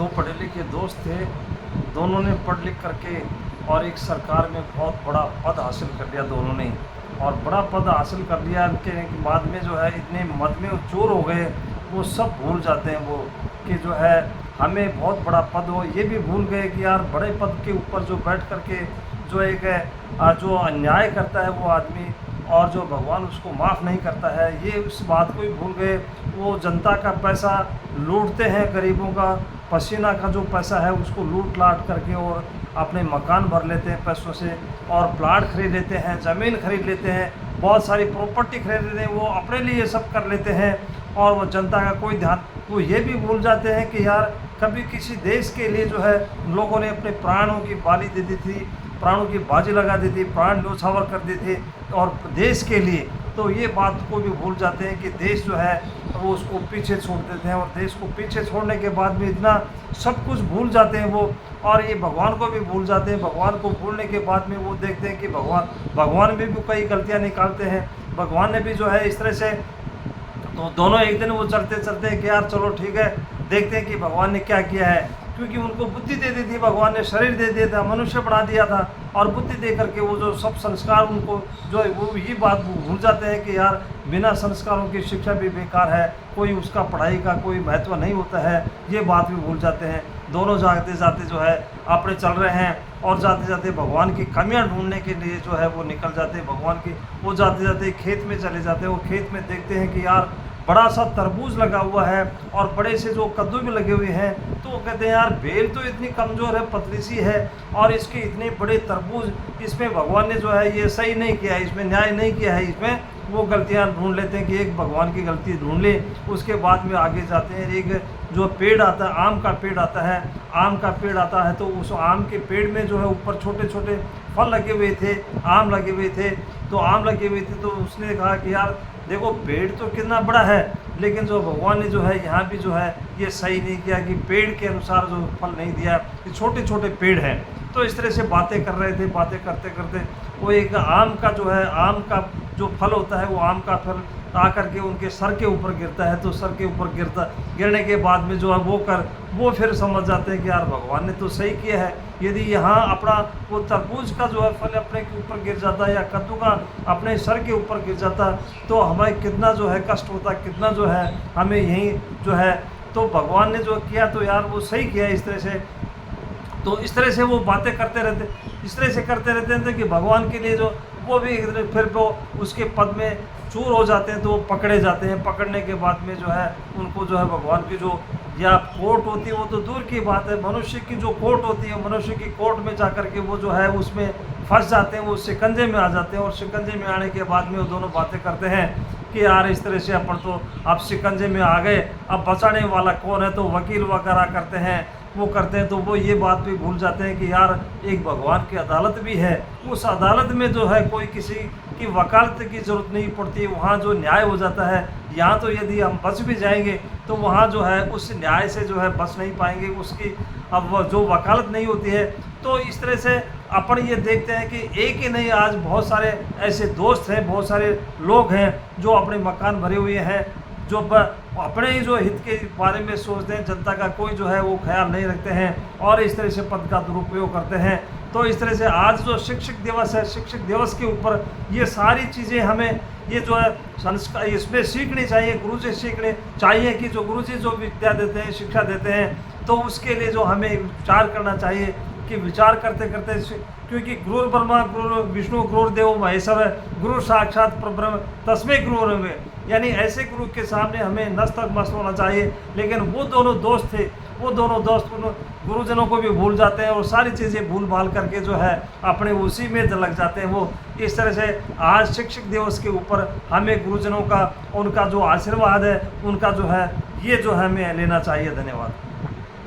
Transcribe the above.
दो पढ़े लिखे दोस्त थे। दोनों ने पढ़ लिख करके और एक सरकार में बहुत बड़ा पद हासिल कर लिया दोनों ने। और बड़ा पद हासिल कर लिया के बाद में जो है इतने मद में चोर हो गए, वो सब भूल जाते हैं वो कि जो है हमें बहुत बड़ा पद हो। ये भी भूल गए कि यार बड़े पद के ऊपर जो बैठ करके जो एक जो अन्याय करता है वो आदमी, और जो भगवान उसको माफ़ नहीं करता है, ये उस बात को ही भूल गए। वो जनता का पैसा लूटते हैं, गरीबों का पसीना का जो पैसा है उसको लूट लाट करके और अपने मकान भर लेते हैं पैसों से, और प्लाट खरीद लेते हैं, ज़मीन खरीद लेते हैं, बहुत सारी प्रॉपर्टी खरीद लेते हैं, वो अपने लिए सब कर लेते हैं। और वो जनता का कोई ध्यान, वो ये भी भूल जाते हैं कि यार कभी किसी देश के लिए जो है लोगों ने अपने प्राणों की बाली दे दी थी, प्राणों की बाजी लगा दी थी, प्राण न्योछावर कर दिए थे और देश के लिए। तो ये बात को भी भूल जाते हैं कि देश जो है वो उसको पीछे छोड़ देते हैं, और देश को पीछे छोड़ने के बाद भी इतना सब कुछ भूल जाते हैं वो, और ये भगवान को भी भूल जाते हैं। भगवान को भूलने के बाद में वो देखते हैं कि भगवान में भी कई गलतियाँ निकालते हैं। भगवान ने भी जो है इस तरह से, तो दोनों एक दिन वो चलते चलते हैं कि यार चलो ठीक है, देखते हैं कि भगवान ने क्या किया है। क्योंकि उनको बुद्धि दे दी थी भगवान ने, शरीर दे दिया था, मनुष्य बना दिया था, और बुद्धि दे करके वो जो सब संस्कार उनको जो है वो ये बात भूल जाते हैं कि यार बिना संस्कारों की शिक्षा भी बेकार है, कोई उसका पढ़ाई का कोई महत्व नहीं होता है, ये बात भी भूल जाते हैं। दोनों जाते जाते जो है अपने चल रहे हैं, और जाते जाते भगवान की कमियां ढूंढने के लिए जो है वो निकल जाते हैं भगवान की। वो जाते जाते खेत में चले जाते हैं, वो खेत में देखते हैं कि यार बड़ा सा तरबूज लगा हुआ है और बड़े से जो कद्दू भी लगे हुए हैं। तो वो कहते हैं यार बेल तो इतनी कमज़ोर है, पतली सी है, और इसके इतने बड़े तरबूज, इसमें भगवान ने जो है ये सही नहीं किया है, इसमें न्याय नहीं किया है, इसमें वो गलतियां ढूंढ लेते हैं कि एक भगवान की गलती ढूंढ ले। उसके बाद में आगे जाते हैं, एक जो पेड़ आता है, आम का पेड़ आता है, आम का पेड़ आता है, तो उस आम के पेड़ में जो है ऊपर छोटे छोटे फल लगे हुए थे, आम लगे हुए थे। तो आम लगे हुए थे, तो उसने कहा कि यार देखो पेड़ तो कितना बड़ा है, लेकिन जो भगवान ने जो है यहाँ भी जो है ये सही नहीं किया कि पेड़ के अनुसार जो फल नहीं दिया, ये छोटे छोटे पेड़ हैं। तो इस तरह से बातें कर रहे थे, बातें करते करते वो एक आम का जो है, आम का जो फल होता है वो आम का फल आकर के उनके सर के ऊपर गिरता है। तो सर के ऊपर गिरने के बाद में जो है वो फिर समझ जाते हैं कि यार भगवान ने तो सही किया है। यदि यहाँ अपना वो तरबूज का जो है फल अपने के ऊपर गिर जाता है, या कद्दू का अपने सर के ऊपर गिर जाता, तो हमें कितना जो है कष्ट होता, कितना जो है हमें यही जो है। तो भगवान ने जो किया तो यार वो सही किया इस तरह से। तो इस तरह से वो बातें करते रहते, इस तरह से करते रहते हैं कि भगवान के लिए जो वो भी फिर वो उसके पद में चूर हो जाते हैं, तो वो पकड़े जाते हैं। पकड़ने के बाद में जो है उनको जो है भगवान की जो या कोर्ट होती है वो तो दूर की बात है, मनुष्य की जो कोर्ट होती है, मनुष्य की कोर्ट में जा कर के वो जो है उसमें फंस जाते हैं, वो शिकंजे में आ जाते हैं। और शिकंजे में आने के बाद में वो दोनों बातें करते हैं कि यार इस तरह से अपन तो अब शिकंजे में आ गए, अब बचाने वाला कौन है। तो वकील वगैरह करते हैं, वो करते हैं, तो वो ये बात भी भूल जाते हैं कि यार एक भगवान की अदालत भी है, उस अदालत में जो है कोई किसी की वकालत की ज़रूरत नहीं पड़ती, वहाँ जो न्याय हो जाता है। यहाँ तो यदि हम बच भी जाएंगे तो वहाँ जो है उस न्याय से जो है बच नहीं पाएंगे, उसकी अब जो वकालत नहीं होती है। तो इस तरह से अपन ये देखते हैं कि एक ही नहीं, आज बहुत सारे ऐसे दोस्त हैं, बहुत सारे लोग हैं जो अपने मकान भरे हुए हैं, जो अपने ही जो हित के बारे में सोचते हैं, जनता का कोई जो है वो ख्याल नहीं रखते हैं, और इस तरह से पद का दुरुपयोग करते हैं। तो इस तरह से आज जो शिक्षक दिवस है, शिक्षक दिवस के ऊपर ये सारी चीज़ें हमें ये जो है संस्कार इसमें सीखनी चाहिए, गुरु से सीखने चाहिए कि जो गुरु जी जो विद्या देते हैं, शिक्षा देते हैं, तो उसके लिए जो हमें विचार करना चाहिए कि विचार करते करते, क्योंकि गुरु ब्रह्मा गुरु विष्णु गुरुदेव महेश्वर है, गुरु साक्षात परब्रह्म तस्मै गुरु में, यानी ऐसे गुरु के सामने हमें नतमस्तक होना चाहिए। लेकिन वो दोनों दोस्त थे, वो दोनों दोस्त गुरुजनों को भी भूल जाते हैं, और सारी चीज़ें भूल भाल करके जो है अपने उसी में लग जाते हैं वो। इस तरह से आज शिक्षक दिवस के ऊपर हमें गुरुजनों का, उनका जो आशीर्वाद है, उनका जो है ये जो हमें लेना चाहिए। धन्यवाद।